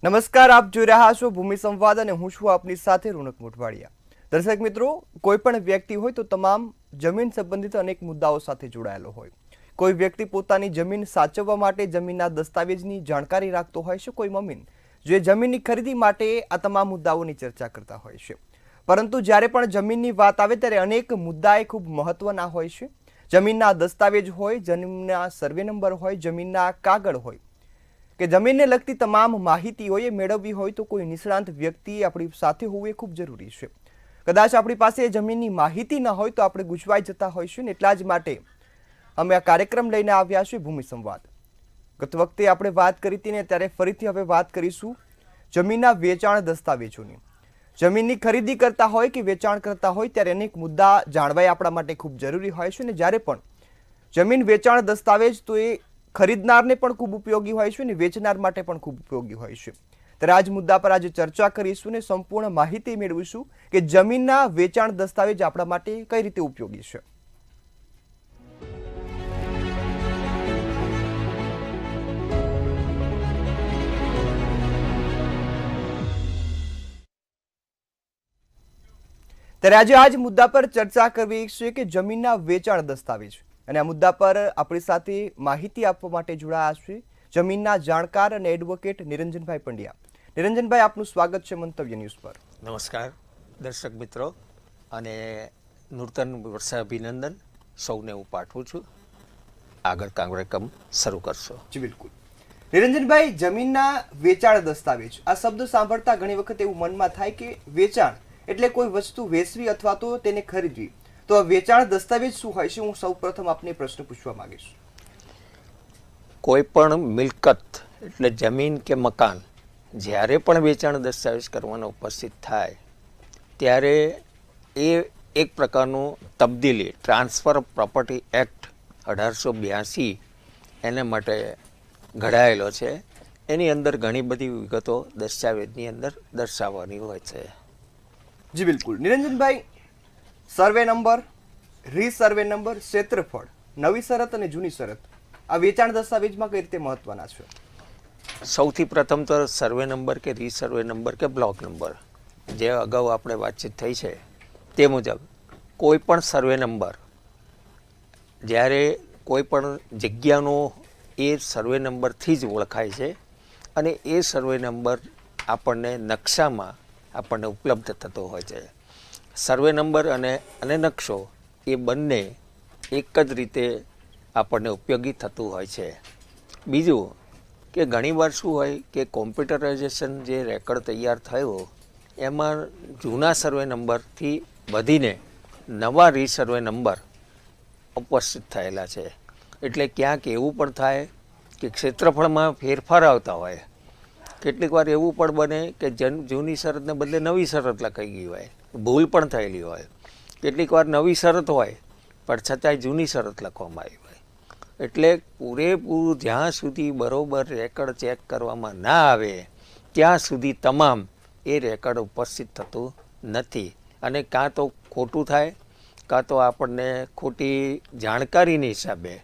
નમસ્કાર, આપ જોઈ રહ્યા છો ભૂમિ સંવાદ અને હું છું આપની સાથે રોનક મોટવાડિયા. દર્શક મિત્રો, કોઈ પણ વ્યક્તિ હોય તો તમામ જમીન સંબંધિત અનેક મુદ્દાઓ સાથે જોડાયેલો હોય. કોઈ વ્યક્તિ પોતાની જમીન સાચવવા માટે જમીનના દસ્તાવેજની જાણકારી રાખતો હોય છે, કોઈ મમીન જે જમીનની ખરીદી માટે આ તમામ મુદ્દાઓની ચર્ચા કરતા હોય છે. પરંતુ જ્યારે પણ જમીનની વાત આવે ત્યારે અનેક મુદ્દા એ ખૂબ મહત્વના હોય છે. જમીનના દસ્તાવેજ હોય, જમીનના સર્વે નંબર હોય, જમીનના કાગળ હોય કે જમીનને લગતી તમામ માહિતીઓ એ મેળવવી હોય તો કોઈ નિષ્ણાંત વ્યક્તિ આપણી સાથે હોવું એ ખૂબ જરૂરી છે. કદાચ આપણી પાસે જમીનની માહિતી ન હોય તો આપણે ગૂંચવાઈ જતા હોઈશું ને એટલા જ માટે અમે આ કાર્યક્રમ લઈને આવ્યા છીએ ભૂમિ સંવાદ. ગત વખતે આપણે વાત કરી હતી ને ત્યારે ફરીથી હવે વાત કરીશું જમીનના વેચાણ દસ્તાવેજોની. જમીનની ખરીદી કરતા હોય કે વેચાણ કરતા હોય ત્યારે અનેક મુદ્દા જાણવા આપણા માટે ખૂબ જરૂરી હોય છે. ને જ્યારે પણ જમીન વેચાણ દસ્તાવેજ તો એ ખરીદનારને પણ ખૂબ ઉપયોગી હોય છે અને વેચનાર માટે પણ ખૂબ ઉપયોગી હોય છે. ત્યારે આ જ મુદ્દા પર આજે ચર્ચા કરીશું ને સંપૂર્ણ માહિતી મેળવીશું કે જમીનના વેચાણ દસ્તાવેજ આપણા માટે કઈ રીતે ઉપયોગી છે. ત્યારે આજે આ જ મુદ્દા પર ચર્ચા કરવી છે કે જમીનના વેચાણ દસ્તાવેજ, અને આ મુદ્દા પર આપણી સાથે માહિતી આપવા માટે જોડાયા છે જમીનના જાણકાર અને એડવોકેટ નિરંજનભાઈ પંડ્યા. નિરંજનભાઈ, આપનું સ્વાગત છે મંતવ્ય ન્યૂઝ પર. નમસ્કાર દર્શક મિત્રો, અને નૂતન વર્ષ અભિનંદન સૌને હું પાઠવું છું. આગળ કાર્યક્રમ શરૂ કરશો. જી બિલકુલ. નિરંજનભાઈ, જમીનના વેચાણ દસ્તાવેજ આ શબ્દ સાંભળતા ઘણી વખત એવું મનમાં થાય કે વેચાણ એટલે કોઈ વસ્તુ વેચવી અથવા તો તેને ખરીદવી. તો આ વેચાણ દસ્તાવેજ શું હોય છે? હું સૌપ્રથમ આપને પ્રશ્ન પૂછવા માંગીશ. કોઈ પણ મિલકત એટલે જમીન કે મકાન જ્યારે પણ વેચાણ દસ્તાવેજ કરવાનો ઉપસ્થિત થાય ત્યારે એ એક પ્રકારનું તબદીલી ટ્રાન્સફર ઓફ પ્રોપર્ટી એક્ટ 1882 એને માટે ઘડાયેલો છે. એની અંદર ઘણી બધી વિગતો દસ્તાવેજની અંદર દર્શાવવાની હોય છે. જી બિલકુલ. નિરંજનભાઈ, સર્વે નંબર, રીસર્વે નંબર, ક્ષેત્રફળ, નવી શરત અને જૂની શરત આ વેચાણ દસ્તાવેજમાં કઈ રીતે મહત્વના છે? સૌથી પ્રથમ તો સર્વે નંબર કે રીસર્વે નંબર કે બ્લોક નંબર, જે અગાઉ આપણે વાતચીત થઈ છે તે મુજબ કોઈ પણ સર્વે નંબર જ્યારે કોઈ પણ જગ્યાનો એ સર્વે નંબરથી જ ઓળખાય છે, અને એ સર્વે નંબર આપણને નકશામાં આપણને ઉપલબ્ધ થતો હોય છે. સર્વે નંબર અને નકશો એ બંને એક જ રીતે આપણને ઉપયોગી થતું હોય છે. બીજું કે ઘણીવાર શું હોય કે કોમ્પ્યુટરાઇઝેશન જે રેકોર્ડ તૈયાર થયો એમાં જૂના સર્વે નંબરથી વધીને નવા રીસર્વે નંબર ઉપસ્થિત થયેલા છે. એટલે ક્યાંક એવું પણ થાય કે ક્ષેત્રફળમાં ફેરફાર આવતા હોય. કેટલીક વાર એવું પણ બને કે જૂની શરતને બદલે નવી શરત લખાઈ ગઈ હોય, ભૂલ પણ થયેલી હોય. કેટલીક વાર નવી શરત હોય પણ છતાંય જૂની શરત લખવામાં આવી હોય. એટલે પૂરેપૂરું જ્યાં સુધી બરોબર રેકર્ડ ચેક કરવામાં ના આવે ત્યાં સુધી તમામ એ રેકર્ડ ઉપસ્થિત થતું નથી, અને કાં તો ખોટું થાય, કાં તો આપણને ખોટી જાણકારીની હિસાબે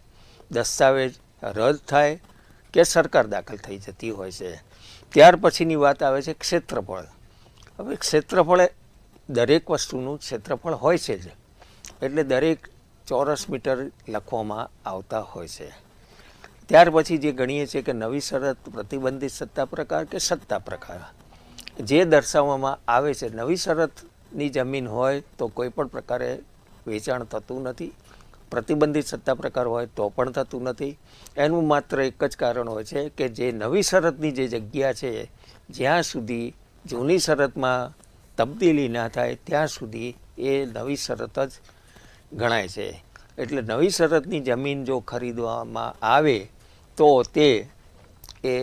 દસ્તાવેજ રદ થાય કે સરકાર દાખલ થઈ જતી હોય છે. ત્યાર પછીની વાત આવે છે ક્ષેત્રફળ. હવે ક્ષેત્રફળ દરેક વસ્તુનું ક્ષેત્રફળ હોય છે જ, એટલે દરેક ચોરસ મીટર લખવામાં આવતા હોય છે. ત્યાર પછી જે ગણીએ છીએ કે નવી શરત, પ્રતિબંધિત સત્તા પ્રકાર કે સત્તા પ્રકાર, જે દર્શાવવામાં આવે છે નવી શરતની જમીન હોય તો કોઈ પણ પ્રકારે વેચાણ થતું નથી, પ્રતિબંધિત સત્તા પ્રકાર હોય તો પણ થતું નથી. એનું માત્ર એક જ કારણ હોય છે કે જે નવી શરતની જે જગ્યા છે જ્યાં સુધી જૂની શરતમાં તબદીલી ના થાય ત્યાં સુધી એ નવી શરત જ ગણાય છે. એટલે નવી શરતની જમીન જો ખરીદવામાં આવે તો તે એ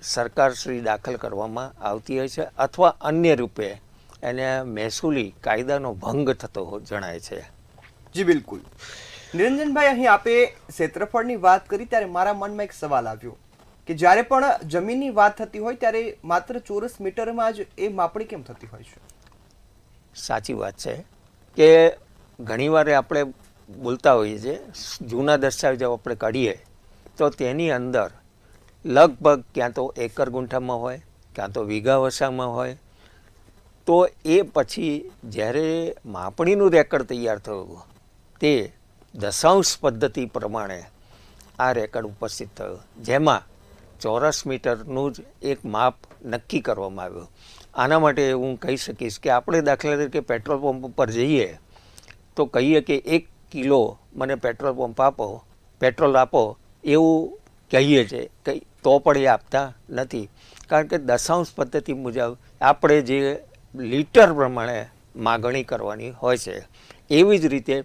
સરકારશ્રી દાખલ કરવામાં આવતી હોય છે, અથવા અન્ય રૂપે એને મહેસૂલી કાયદાનો ભંગ થતો જણાય છે. જી બિલકુલ. નિરંજનભાઈ, અહીં આપે ક્ષેત્રફળની વાત કરી ત્યારે મારા મનમાં એક સવાલ આવ્યો કે જ્યારે પણ જમીનની વાત થતી હોય ત્યારે માત્ર ચોરસ મીટરમાં જ એ માપણી કેમ થતી હોય છે? સાચી વાત છે કે ઘણીવાર આપણે બોલતા હોઈએ છીએ, જૂના દસ્તાવેજો આપણે કાઢીએ તો તેની અંદર લગભગ ક્યાં તો એકર ગુંઠામાં હોય કાં તો વીઘા વસામાં હોય, તો એ પછી જ્યારે માપણીનું રેકર્ડ તૈયાર થયું તે દશાંશ પદ્ધતિ પ્રમાણે આ રેકર્ડ ઉપસ્થિત થયો, જેમાં ચોરસ મીટરનું જ એક માપ નક્કી કરવામાં આવ્યું. આના માટે હું કહી શકીશ કે આપણે દાખલા તરીકે પેટ્રોલ પંપ ઉપર જઈએ તો કહીએ કે 1 કિલો મને પેટ્રોલ પંપ આપો, પેટ્રોલ આપો એવું કહીએ છીએ, તો પણ એ આપતા નથી, કારણ કે દશાંશ પદ્ધતિ મુજબ આપણે જે લીટર પ્રમાણે માગણી કરવાની હોય છે. એવી જ રીતે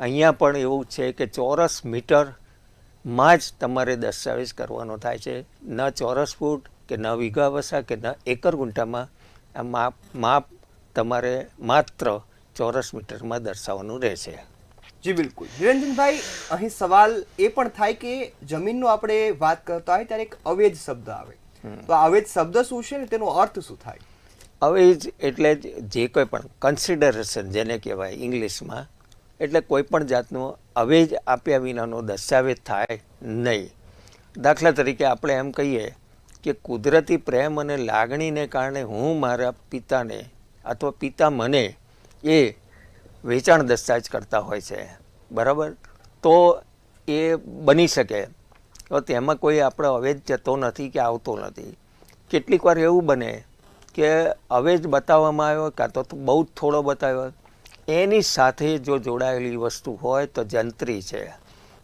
અહીંયા પણ એવું છે કે ચોરસ મીટરમાં જ તમારે દસ્તાવેજ કરવાનો થાય છે, ન ચોરસ ફૂટ કે ન વીઘા વસા કે ન એકર ગુંઠામાં. આ માપ તમારે માત્ર ચોરસ મીટરમાં દર્શાવવાનું રહેશે. જી બિલકુલ. નિરંજનભાઈ, અહીં સવાલ એ પણ થાય કે જમીનનો આપણે વાત કરતા હોય ત્યારે એક અવેજ શબ્દ આવે, તો આ અવેજ શબ્દ શું છે ને તેનો અર્થ શું થાય? અવેજ એટલે જે કોઈ પણ કન્સિડરેશન જેને કહેવાય ઇંગ્લિશમાં, એટલે કોઈ પણ જાતનો અવેજ આપ્યા વિનાનો દસ્તાવેજ થાય નહીં. દાખલા તરીકે આપણે એમ કહીએ કે કુદરતી પ્રેમ અને લાગણીને કારણે હું મારા પિતાને અથવા પિતા મને એ વેચાણ દસ્તાવેજ કરતા હોય છે, બરાબર, તો એ બની શકે, તો તેમાં કોઈ આપણો અવેજ જતો નથી કે આવતો નથી. કેટલીક વાર એવું બને કે અવેજ બતાવવામાં આવ્યો કાં તો બહુ જ થોડો બતાવ્યો, એની સાથે જો જોડાયેલી વસ્તુ હોય તો જંત્રી છે.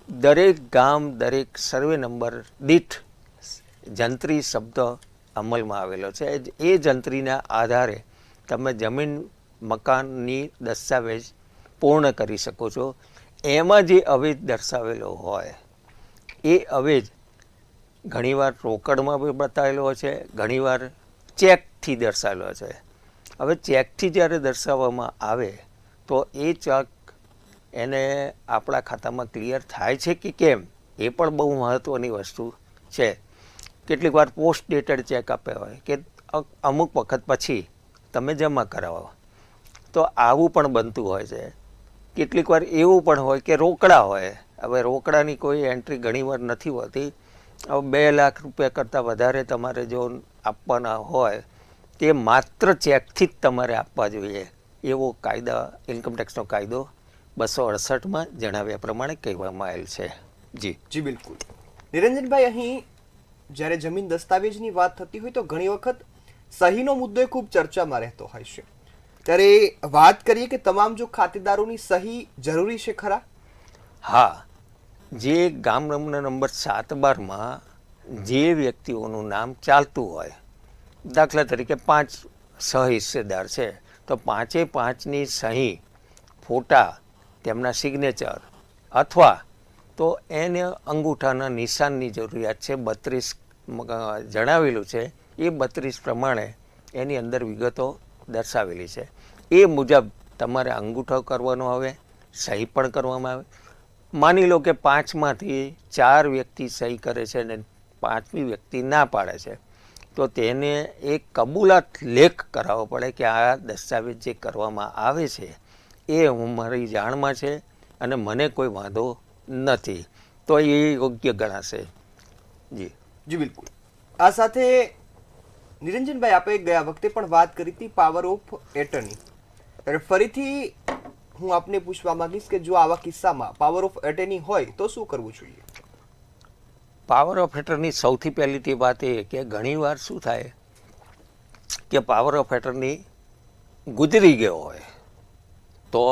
દરેક ગામ, દરેક સર્વે નંબર દીઠ જંત્રી શબ્દ અમલમાં આવેલો છે. એ જંત્રીના આધારે તમે જમીન મકાનની દસ્તાવેજ પૂર્ણ કરી શકો છો. એમાં જે અવેજ દર્શાવેલો હોય એ અવેજ ઘણીવાર રોકડમાં બી બતાવેલો હોય છે, ઘણીવાર ચેકથી દર્શાવેલો છે. હવે ચેકથી જ્યારે દર્શાવવામાં આવે તો એ ચેક એને આપણા ખાતામાં ક્લિયર થાય છે કે કેમ, એ પણ બહુ મહત્ત્વની વસ્તુ છે. કેટલીક વાર પોસ્ટ ડેટેડ ચેક આપ્યા હોય કે અમુક વખત પછી તમે જમા કરાવો, તો આવું પણ બનતું હોય છે. કેટલીક વાર એવું પણ હોય કે રોકડા હોય. હવે રોકડાની કોઈ એન્ટ્રી ઘણીવાર નથી હોતી. હવે 2 લાખ રૂપિયા કરતાં વધારે તમારે જો આપવાના હોય તે માત્ર ચેકથી જ તમારે આપવા જોઈએ, એવો કાયદા, ઇન્કમટેક્સનો કાયદો 268માં જણાવ્યા પ્રમાણે કહેવામાં આવેલ છે. જી બિલકુલ. નિરંજનભાઈ, અહીં જ્યારે જમીન દસ્તાવેજની વાત થતી હોય તો ઘણી વખત સહીનો મુદ્દો ખૂબ ચર્ચામાં રહેતો હોય છે, ત્યારે વાત કરીએ કે તમામ જો ખાતેદારોની સહી જરૂરી છે ખરા? હા, જે ગામ નંબર 7-12માં જે વ્યક્તિઓનું નામ ચાલતું હોય, દાખલા તરીકે 5 સહહિસ્સેદાર છે, તો 5ની સહી, ફોટા, તેમના સિગ્નેચર અથવા તો એને અંગૂઠાના નિશાનની જરૂરિયાત છે. 32 જણાવેલું છે, એ 32 પ્રમાણે એની અંદર વિગતો દર્શાવેલી છે. એ મુજબ તમારે અંગૂઠો કરવાનો આવે, સહી પણ કરવામાં આવે. માની લો કે 5માંથી 4 વ્યક્તિ સહી કરે છે અને 5મી વ્યક્તિ ના પાડે છે, તો તેને એક કબૂલાત લેખ કરાવવો પડે કે આ દસ્તાવેજ જે કરવામાં આવે છે એ હું મારી જાણમાં છે અને મને કોઈ વાંધો નથી, તો એ યોગ્ય ગણાશે. જી બિલકુલ. આ સાથે નિરંજનભાઈ, આપણે ગયા વખતે પણ વાત કરી હતી પાવર ઓફ એટર્ની, ત્યારે ફરીથી હું આપને પૂછવા માંગીશ કે જો આવા કિસ્સામાં પાવર ઓફ એટર્ની હોય તો શું કરવું જોઈએ? પાવર ઓફ એટર્ની સૌથી પહેલી વાત એ કે ઘણીવાર શું થાય કે પાવર ઓફ એટર્ની ગુજરી ગયો હોય તો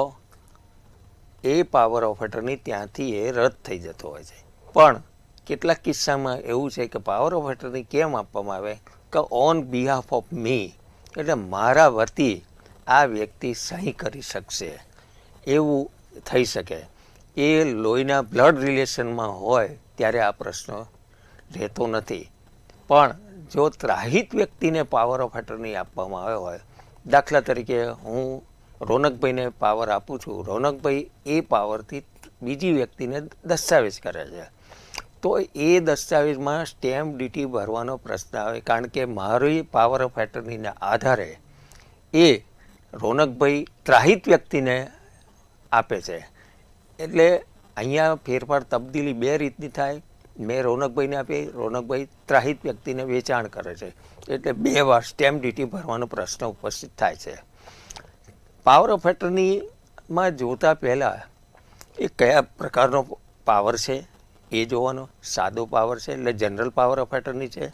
એ પાવર ઓફ એટર્ની ત્યાંથી એ રદ થઈ જતો હોય છે. પણ કેટલાક કિસ્સામાં એવું છે કે પાવર ઓફ એટર્ની કેમ આપવામાં આવે કે ઓન બિહાફ ઓફ મી, એટલે મારા વતી આ વ્યક્તિ સહી કરી શકશે એવું થઈ શકે. એ લોહીના બ્લડ રિલેશનમાં હોય ત્યારે આ પ્રશ્ન રહેતો નથી. પણ જો ત્રાહિત વ્યક્તિને પાવર ઓફ એટર્ની આપવામાં આવ્યો હોય, દાખલા તરીકે હું રોનકભાઈને પાવર આપું છું, રોનકભાઈ એ પાવરથી બીજી વ્યક્તિને દસ્તાવેજ કરે છે, તો એ દસ્તાવેજમાં સ્ટેમ્પ ડ્યુટી ભરવાનો પ્રશ્ન આવે, કારણ કે મારી પાવર ઓફ એટર્નીના આધારે એ રોનકભાઈ ત્રાહિત વ્યક્તિને આપે છે. એટલે અહીંયા ફેરફાર, તબદીલી 2 રીતની થાય. મેં રોનકભાઈને આપી, રોનકભાઈ ત્રાહિત વ્યક્તિને વેચાણ કરે છે, એટલે 2 વાર સ્ટેમ્પ ડ્યુટી ભરવાનો પ્રશ્ન ઉપસ્થિત થાય છે. પાવર ઓફ એટર્નીમાં જોતા પહેલાં એ કયા પ્રકારનો પાવર છે એ જોવાનો. સાદો પાવર છે એટલે જનરલ પાવર ઓફ એટર્ની છે.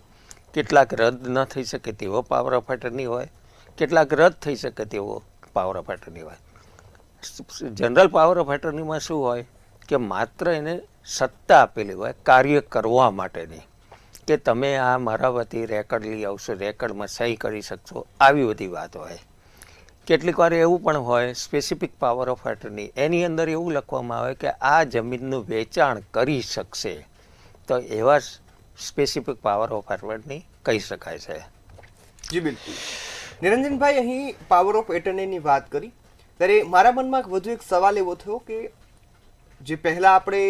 કેટલાક રદ ન થઈ શકે તેવો પાવર ઓફ એટર્ની હોય, કેટલાક રદ થઈ શકે તેવો પાવર ઓફ એટર્ની હોય. જનરલ પાવર ઓફ એટર્નીમાં શું હોય કે માત્ર એને સત્તા આપેલી હોય કાર્ય કરવા માટેની, કે તમે આ મારા વતી રેકર્ડ લઈ આવશો, રેકર્ડમાં સહી કરી શકશો, આવી બધી વાત હોય. કેટલીક વાર એવું પણ હોય સ્પેસિફિક પાવર ઓફ એટર્ની, એની અંદર એવું લખવામાં આવે કે આ જમીનનું વેચાણ કરી શકશે, તો એવા સ્પેસિફિક પાવર ઓફ એટર્ની કહી શકાય છે. જી બિલકુલ. નિરંજનભાઈ, અહીં પાવર ઓફ એટર્નીની વાત કરી ત્યારે મારા મનમાં વધુ એક સવાલ એવો થયો કે જે પહેલા આપણે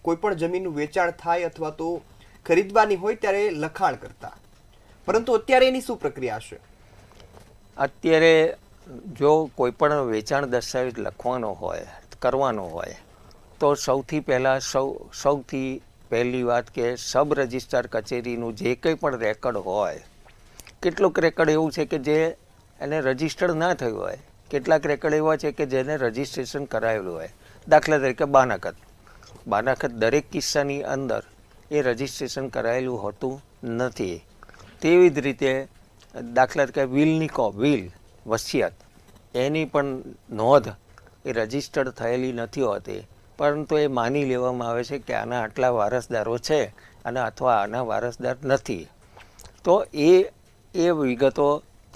કોઈ પણ જમીનનું વેચાણ થાય અથવા તો ખરીદવાની હોય ત્યારે લખાણ કરતા, પરંતુ અત્યારે એની શું પ્રક્રિયા છે? અત્યારે જો કોઈ પણ વેચાણ દસ્તાવેજ લખવાનો હોય, કરવાનો હોય, તો સૌથી પહેલાં સૌથી પહેલી વાત કે સબ રજિસ્ટ્રાર કચેરીનું જે કંઈ પણ રેકર્ડ હોય, કેટલુંક રેકર્ડ એવું છે કે જે એને રજિસ્ટર્ડ ના થયું હોય, કેટલાક રેકર્ડ એવા છે કે જેને રજિસ્ટ્રેશન કરાયેલું હોય. દાખલા તરીકે બાનાખત દરેક કિસ્સાની અંદર એ રજિસ્ટ્રેશન કરાયેલું હોતું નથી. તેવી જ રીતે દાખલા તરીકે વિલ વસિયત, એની પણ નોંધ એ રજિસ્ટર્ડ થયેલી નથી હોતી, પરંતુ એ માની લેવામાં આવે છે કે આના આટલા વારસદારો છે અને અથવા આના વારસદાર નથી. તો એ વિગતો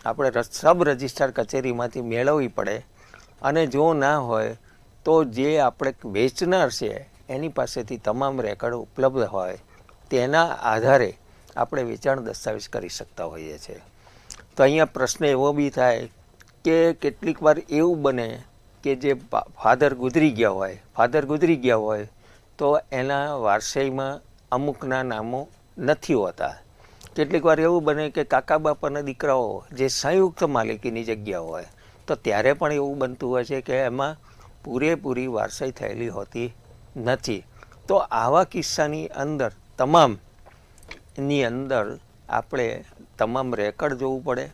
આપણે સબ રજિસ્ટ્રાર કચેરીમાંથી મેળવવી પડે, અને જો ના હોય તો જે આપણે વેચનાર છે એની પાસેથી તમામ રેકર્ડ ઉપલબ્ધ હોય તેના આધારે આપણે વેચાણ દસ્તાવેજ કરી શકતા હોઈએ છીએ. તો અહીંયા પ્રશ્ન એવો બી થાય કે કેટલીક વાર એવું બને કે જે ફાધર ગુજરી ગયા હોય તો એના વારસાઈમાં અમુકના નામો નથી હોતા. કેટલીક વાર એવું બને કે કાકા બાપાના દીકરાઓ જે સંયુક્ત માલિકીની જગ્યા હોય, તો ત્યારે પણ એવું બનતું હોય છે કે એમાં પૂરેપૂરી વારસાઈ થયેલી હોતી નથી. તો આવા કિસ્સાની અંદર આપણે તમામ રેકર્ડ જોવું પડે.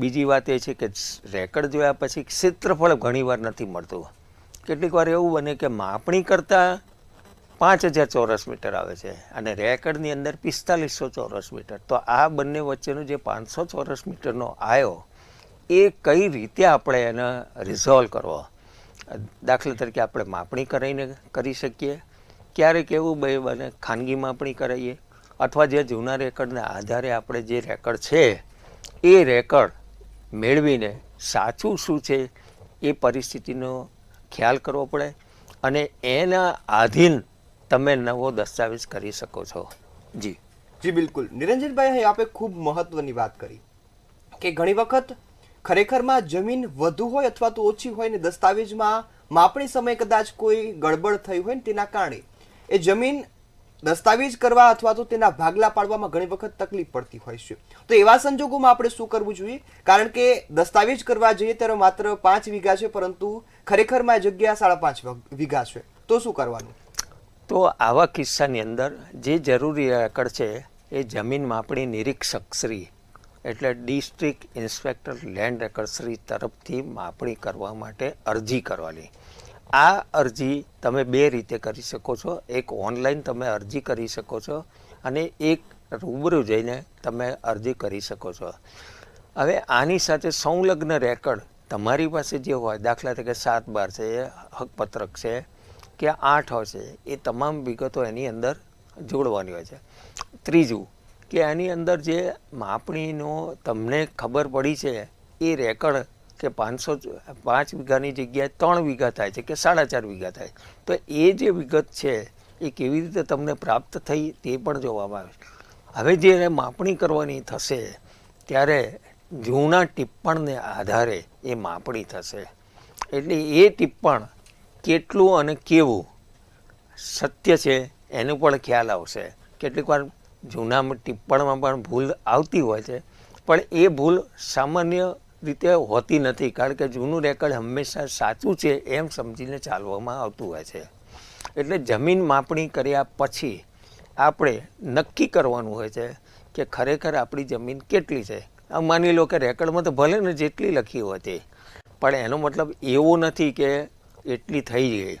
બીજી વાત એ છે કે રેકર્ડ જોયા પછી ક્ષેત્રફળ ઘણીવાર નથી મળતું. કેટલીક વાર એવું બને કે માપણી કરતાં 5000 ચોરસ મીટર આવે છે અને રેકર્ડની અંદર 4500 ચોરસ મીટર. તો આ બંને વચ્ચેનો જે 500 ચોરસ મીટરનો આવ્યો એ કઈ રીતે આપણે એને રિઝોલ્વ કરવો? દાખલા તરીકે આપણે માપણી કરીને કરી શકીએ, ક્યારેક એવું બને ખાનગી માપણી કરાવીએ, અથવા જે જૂના રેકર્ડના આધારે આપણે જે રેકર્ડ છે એ રેકર્ડ મેળવીને સાચું શું છે એ પરિસ્થિતિનો ખ્યાલ કરવો પડે, અને એના આધીન તમે નવો દસ્તાવેજ કરી શકો છો. જી બિલકુલ. નિરંજનભાઈ, અહીં આપણે ખૂબ મહત્વની વાત કરી કે ઘણી વખત ખરેખરમાં જમીન વધુ હોય અથવા તો ઓછી હોય ને દસ્તાવેજમાં માપણી સમયે કદાચ કોઈ ગડબડ થઈ હોય ને તેના કારણે એ જમીન દસ્તાવેજ કરવા અથવા તો તેના ભાગલા પાડવામાં ઘણી વખત તકલીફ પડતી હોય છે. તો એવા સંજોગોમાં આપણે શું કરવું જોઈએ? કારણ કે દસ્તાવેજ કરવા જઈએ ત્યારે માત્ર 5 વીઘા છે, પરંતુ ખરેખરમાં જગ્યા 5.5 વીઘા છે, તો શું કરવાનું? તો આવા કિસ્સાની અંદર જે જરૂરી રેકર્ડ છે એ જમીન માપણી નિરીક્ષક શ્રી એટલે district inspector land record Shri તરફથી માપણી કરવા માટે અરજી કરવાની. આ અરજી તમે 2 રીતે કરી શકો છો. એક ઓનલાઈન તમે અરજી કરી શકો છો અને એક રૂબરૂ જઈને તમે અરજી કરી શકો છો. હવે આની સાથે સંલગ્ન રેકર્ડ તમારી પાસે જે હોય, દાખલા તરીકે 7/12 છે, હકપત્રક છે કે 8 છે, એ તમામ વિગતો એની અંદર જોડવાની હોય છે. ત્રીજું કે એની અંદર જે માપણીનો તમને ખબર પડી છે એ રેકર્ડ કે 5 વીઘાની જગ્યાએ 3 વીઘા થાય છે કે 4.5 વીઘા થાય, તો એ જે વિગત છે એ કેવી રીતે તમને પ્રાપ્ત થઈ તે પણ જોવામાં આવે. હવે જે માપણી કરવાની થશે ત્યારે જૂના ટિપ્પણને આધારે એ માપણી થશે, એટલે એ ટિપ્પણ કેટલું અને કેવું સત્ય છે એનો પણ ખ્યાલ આવશે. કેટલીક વાર જૂના ટિપ્પણમાં પણ ભૂલ આવતી હોય છે, પણ એ ભૂલ સામાન્ય રીતે હોતી નથી, કારણ કે જૂનું રેકર્ડ હંમેશા સાચું છે એમ સમજીને ચાલવામાં આવતું હોય છે. એટલે જમીન માપણી કર્યા પછી આપણે નક્કી કરવાનું હોય છે કે ખરેખર આપણી જમીન કેટલી છે. આમ માની લો કે રેકર્ડમાં તો ભલે ને જેટલી લખી હોય તે, પણ એનો મતલબ એવો નથી કે એટલી થઈ ગઈ.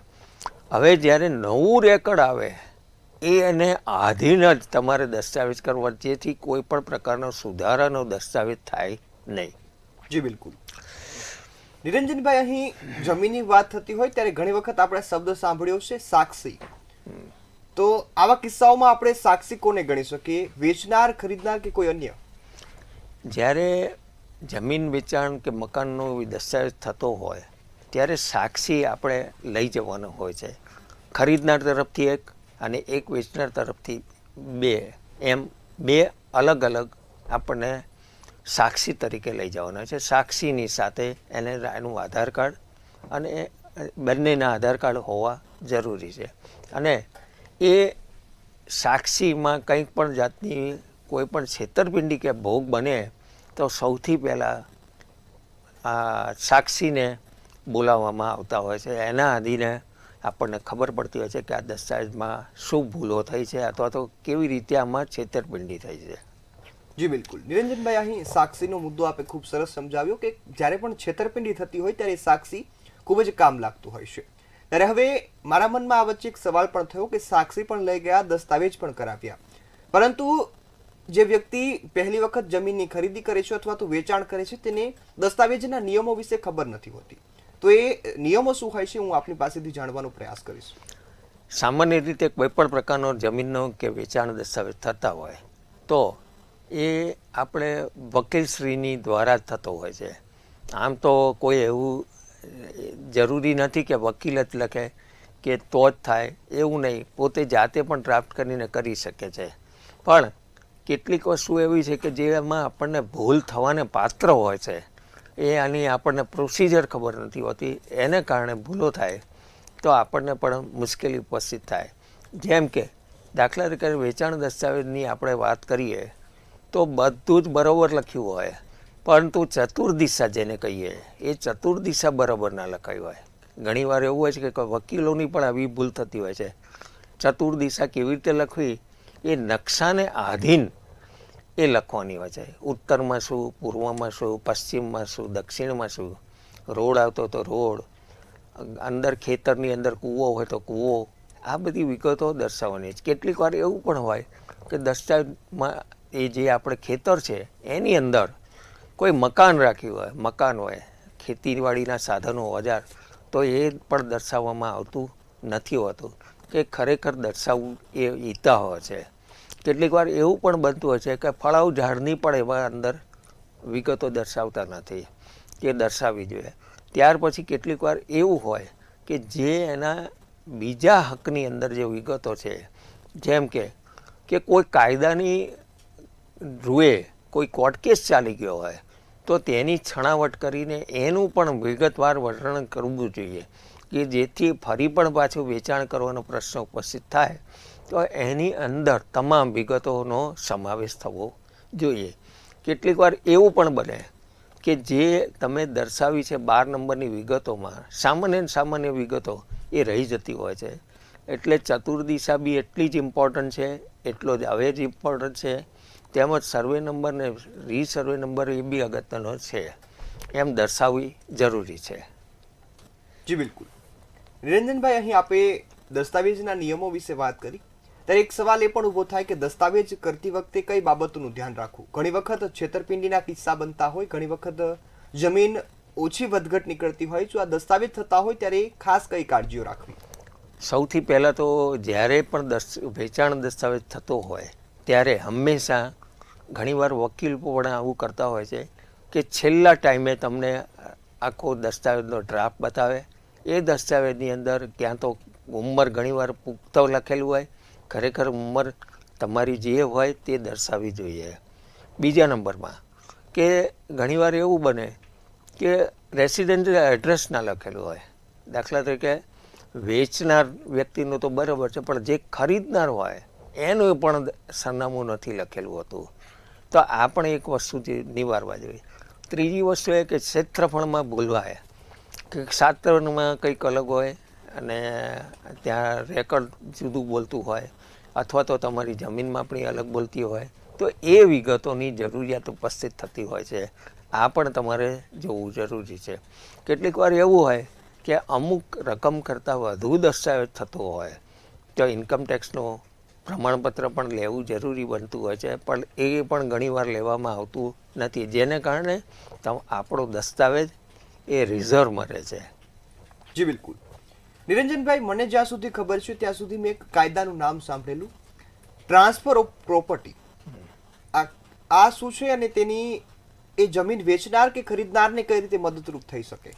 હવે જ્યારે નવું રેકર્ડ આવે એને આધીન જ તમારે દસ્તાવેજ કરવા, જેથી કોઈ પણ પ્રકારનો સુધારાનો દસ્તાવેજ થાય નહીં. જી બિલકુલ. નિરંજનભાઈ, અહીં જમીનની વાત થતી હોય ત્યારે ઘણી વખત આપણે શબ્દ સાંભળ્યો છે સાક્ષી. તો આવા કિસ્સાઓમાં આપણે સાક્ષી કોને ગણી શકીએ? વેચનાર, ખરીદનાર કે કોઈ અન્ય? જ્યારે જમીન વેચાણ કે મકાનનો દસ્તાવેજ થતો હોય ત્યારે સાક્ષી આપણે લઈ જવાનો હોય છે. ખરીદનાર તરફથી એક અને એક વેચનાર તરફથી બે, એમ બે અલગ અલગ આપણને સાક્ષી તરીકે લઈ જવાના છે. સાક્ષીની સાથે એનું આધાર કાર્ડ અને બંનેના આધાર કાર્ડ હોવા જરૂરી છે. અને એ સાક્ષીમાં કંઈક પણ જાતની કોઈ પણ છેતરપિંડી કે ભોગ બને તો સૌથી પહેલાં આ સાક્ષીને બોલાવવામાં આવતા હોય છે. એના આધીને આપણને ખબર પડતી હોય છે કે આ દસ્તાવેજમાં શું ભૂલો થઈ છે અથવા તો કેવી રીતે આમાં છેતરપિંડી થઈ છે. જી બિલકુલ. નિરંજનભાઈ, અહીં સાક્ષીનો મુદ્દો આપે ખૂબ સરસ સમજાવ્યો કે જ્યારે પણ છેતરપિંડી થતી હોય ત્યારે સાક્ષી ખૂબ જ કામ લાગતું હોય છે. ત્યારે હવે મારા મનમાં આ વચ્ચે એક સવાલ પણ થયો કે સાક્ષી પણ લઈ ગયા, દસ્તાવેજ પણ કરાવ્યા, પરંતુ જે વ્યક્તિ પહેલી વખત જમીનની ખરીદી કરે છે અથવા તો વેચાણ કરે છે તેને દસ્તાવેજના નિયમો વિશે ખબર નથી હોતી. તો એ નિયમો શું હોય છે હું આપની પાસેથી જાણવાનો પ્રયાસ કરીશ. સામાન્ય રીતે કોઈ પણ પ્રકારનો જમીનનો કે વેચાણ દસ્તાવેજ થતા હોય તો એ આપણે વકીલશ્રીની દ્વારા જ થતો હોય છે. આમ તો કોઈ એવું જરૂરી નથી કે વકીલ જ લખે કે તો જ થાય, એવું નહીં. પોતે જાતે પણ ડ્રાફ્ટ કરીને કરી શકે છે. પણ કેટલીક વસ્તુ એવી છે કે જેમાં આપણને ભૂલ થવાને પાત્ર હોય છે, એ આની આપણને પ્રોસિજર ખબર નથી હોતી, એને કારણે ભૂલો થાય તો આપણને પણ મુશ્કેલી ઉપસ્થિત થાય. જેમ કે દાખલા તરીકે વેચાણ દસ્તાવેજની આપણે વાત કરીએ તો બધું જ બરાબર લખ્યું હોય, પરંતુ ચતુર્દિશા જેને કહીએ એ ચતુર્દિશા બરાબર ના લખાઈ હોય. ઘણીવાર એવું હોય છે કે વકીલોની પણ આવી ભૂલ થતી હોય છે. ચતુર્દિશા કેવી રીતે લખવી એ નકશાને આધીન એ લખવાની હોય છે. ઉત્તરમાં શું, પૂર્વમાં શું, પશ્ચિમમાં શું, દક્ષિણમાં શું, રોડ આવતો તો રોડ, અંદર ખેતરની અંદર કૂવો હોય તો કૂવો, આ બધી વિગતો દર્શાવવાની છે. કેટલીક વાર એવું પણ હોય કે દસ્તાવેજમાં એ જે આપણે ખેતર છે એની અંદર કોઈ મકાન રાખ્યું હોય, મકાન હોય, ખેતીવાડીના સાધનો, ઓજાર, તો એ પણ દર્શાવવામાં આવતું નથી હોતું કે ખરેખર દર્શાવવું એ હિતાવહ છે. કેટલીક વાર એવું પણ બનતું હોય છે કે ફળાઉ ઝાડની પણ એવા અંદર વિગતો દર્શાવતા નથી, કે દર્શાવવી જોઈએ. ત્યાર પછી કેટલીક વાર એવું હોય કે જે એના બીજા હકની અંદર જે વિગતો છે, જેમ કે કોઈ કાયદાની રૂએ કોઈ કોર્ટ કેસ ચાલી ગયો હોય તો તેની છણાવટ કરીને એનું પણ વિગતવાર વર્ણન કરવું જોઈએ કે જેથી ફરી પણ પાછું વેચાણ કરવાનો પ્રશ્ન ઉપસ્થિત થાય તો એની અંદર તમામ વિગતોનો સમાવેશ થવો જોઈએ. કેટલીક વાર એવું પણ બને કે જે તમે દર્શાવી છે 12 નંબરની વિગતોમાં સામાન્ય વિગતો એ રહી જતી હોય છે. એટલે ચતુર્દિશા બી એટલી જ ઇમ્પોર્ટન્ટ છે, એટલો જ હવે જ ઇમ્પોર્ટન્ટ છે. તેમજ સર્વે નંબર ને રીસર્વે નંબર એ બી અગત્યનો છે, એમ દર્શાવવી જરૂરી છે. જી બિલકુલ. નિરંજનભાઈ, અહીં આપે દસ્તાવેજના નિયમો વિશે વાત કરી ત્યારે એક સવાલ એ પણ ઊભો થાય કે દસ્તાવેજ કરતી વખતે કઈ બાબતોનું ધ્યાન રાખવું? ઘણી વખત છેતરપિંડીના કિસ્સા બનતા હોય, ઘણી વખત જમીન ઓછી વધઘટ નીકળતી હોય. જો આ દસ્તાવેજ થતા હોય ત્યારે ખાસ કઈ કાળજીઓ રાખવી? સૌથી પહેલાં તો જ્યારે પણ વેચાણ દસ્તાવેજ થતો હોય ત્યારે હંમેશા ઘણીવાર વકીલ પણ આવું કરતા હોય છે કે છેલ્લા ટાઈમે તમને આખો દસ્તાવેજનો ડ્રાફ્ટ બતાવે. એ દસ્તાવેજની અંદર ક્યાં તો ઉંમર ઘણીવાર પુખ્ત લખેલું હોય, ખરેખર ઉંમર તમારી જે હોય તે દર્શાવવી જોઈએ. બીજા નંબરમાં કે ઘણીવાર એવું બને કે રેસિડેન્શિયલ એડ્રેસ ના લખેલું હોય. દાખલા તરીકે વેચનાર વ્યક્તિનું તો બરાબર છે, પણ જે ખરીદનાર હોય એનું પણ સરનામું નથી લખેલું હોતું. તો આ પણ એક વસ્તુ જે નિવારવા જોઈએ. ત્રીજી વસ્તુ એ કે ક્ષેત્રફળમાં ભૂલવાય કે ક્ષેત્રમાં કંઈક અલગ હોય અને ત્યાં રેકર્ડ જુદું બોલતું હોય, અથવા તો તમારી જમીન માપણી અલગ બોલતી હોય તો એ વિગતોની જરૂરિયાત ઉપસ્થિત થતી હોય છે. આ પણ તમારે જોવું જરૂરી છે. કેટલીક વાર એવું હોય કે અમુક રકમ કરતાં વધુ દસ્તાવેજ થતો હોય તો ઇન્કમ ટેક્સનો પ્રમાણપત્ર પણ લેવું જરૂરી બનતું હોય છે, પણ એ પણ ઘણીવાર લેવામાં આવતું નથી, જેને કારણે આપણો દસ્તાવેજ એ રિઝર્વમાં રહે છે. જી બિલકુલ. નિરંજનભાઈ, મને જ્યાં સુધી ખબર છે ત્યાં સુધી મેં એક કાયદાનું નામ સાંભળેલું, ટ્રાન્સફર ઓફ પ્રોપર્ટી. આ શું છે અને તેની એ જમીન વેચનાર કે ખરીદનારને કઈ રીતે મદદરૂપ થઈ શકે?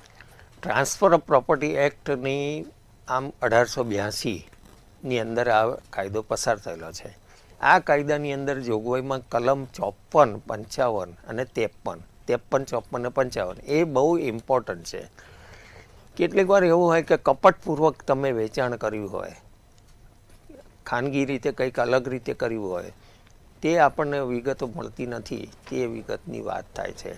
ટ્રાન્સફર ઓફ પ્રોપર્ટી એક્ટની આમ 1882ની અંદર આ કાયદો પસાર થયેલો છે. આ કાયદાની અંદર જોગવાઈમાં કલમ 54, 55 અને 53, 54 અને 55 એ બહુ ઇમ્પોર્ટન્ટ છે. કેટલીક વાર એવું હોય કે કપટપૂર્વક તમે વેચાણ કર્યું હોય, ખાનગી રીતે કંઈક અલગ રીતે કર્યું હોય, તે આપણને વિગતો મળતી નથી, તે વિગતની વાત થાય છે.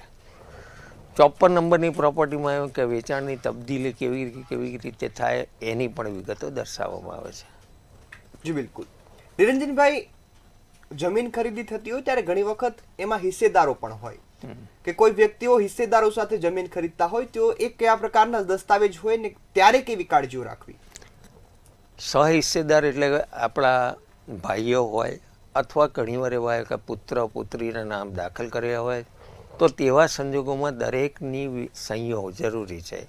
54 નંબરની પ્રોપર્ટીમાં એવું કે વેચાણની તબદીલી કેવી રીતે થાય એની પણ વિગતો દર્શાવવામાં આવે છે. જી બિલકુલ. નિરંજનભાઈ, જમીન ખરીદી થતી હોય ત્યારે ઘણી વખત એમાં હિસ્સેદારો પણ હોય કે કોઈ વ્યક્તિઓ હિસ્સેદારો સાથે જમીન ખરીદતા હોય તો એ કયા પ્રકારના દસ્તાવેજ હોય ને ત્યારે કેવી કાળજીઓ રાખવી? સહહિસ્સેદાર એટલે આપણા ભાઈઓ હોય અથવા ઘણીવાર એવા હોય કે પુત્ર પુત્રીના નામ દાખલ કર્યા હોય તો તેવા સંજોગોમાં દરેકની સહીઓ જરૂરી છે.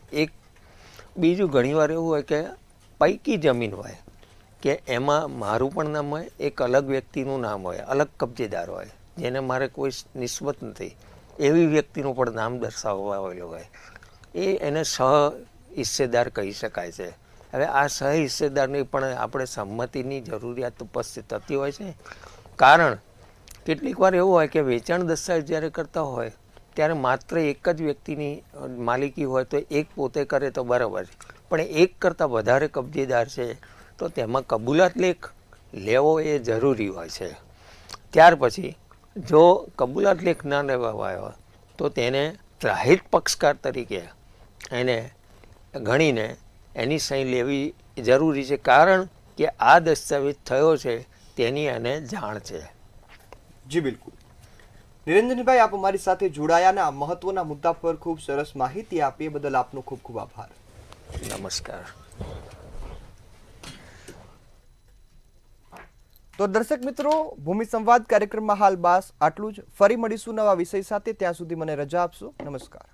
બીજું ઘણીવાર એવું હોય કે પૈકી જમીન હોય કે એમાં મારું પણ નામ હોય, એક અલગ વ્યક્તિનું નામ હોય, અલગ કબજેદાર હોય, જેને મારે કોઈ નિસ્બત નથી, એવી વ્યક્તિનું પણ નામ દર્શાવવામાં આવેલું હોય, એને સહ હિસ્સેદાર કહી શકાય છે. હવે આ સહ હિસ્સેદારની પણ આપણે સંમતિની જરૂરિયાત ઉપસ્થિત થતી હોય છે. કારણ કેટલીક વાર એવું હોય કે વેચાણ દસ્તાવેજ જ્યારે કરતા હોય ત્યારે માત્ર એક જ વ્યક્તિની માલિકી હોય તો એક પોતે કરે તો બરાબર, પણ એક કરતાં વધારે કબજેદાર છે તો તેમાં કબૂલાત લેખ લેવો એ જરૂરી હોય છે. ત્યાર પછી જો કબૂલાત લેખ ના લેવામાં આવ્યો તો તેને ત્રાહિત પક્ષકાર તરીકે એને ગણીને એની સહી લેવી જરૂરી છે, કારણ કે આ દસ્તાવેજ થયો છે તેની એને જાણ છે. જી બિલકુલ. નિરંજનભાઈ, આપ અમારી સાથે જોડાયા અને આ મહત્વના મુદ્દા પર ખૂબ સરસ માહિતી આપી, એ બદલ આપનો ખૂબ ખૂબ આભાર. નમસ્કાર. તો દર્શક મિત્રો, ભૂમિ સંવાદ કાર્યક્રમમાં હાલ બસ આટલું જ. ફરી મળીશું નવા વિષય સાથે. ત્યાં સુધી મને રજા આપશો. નમસ્કાર.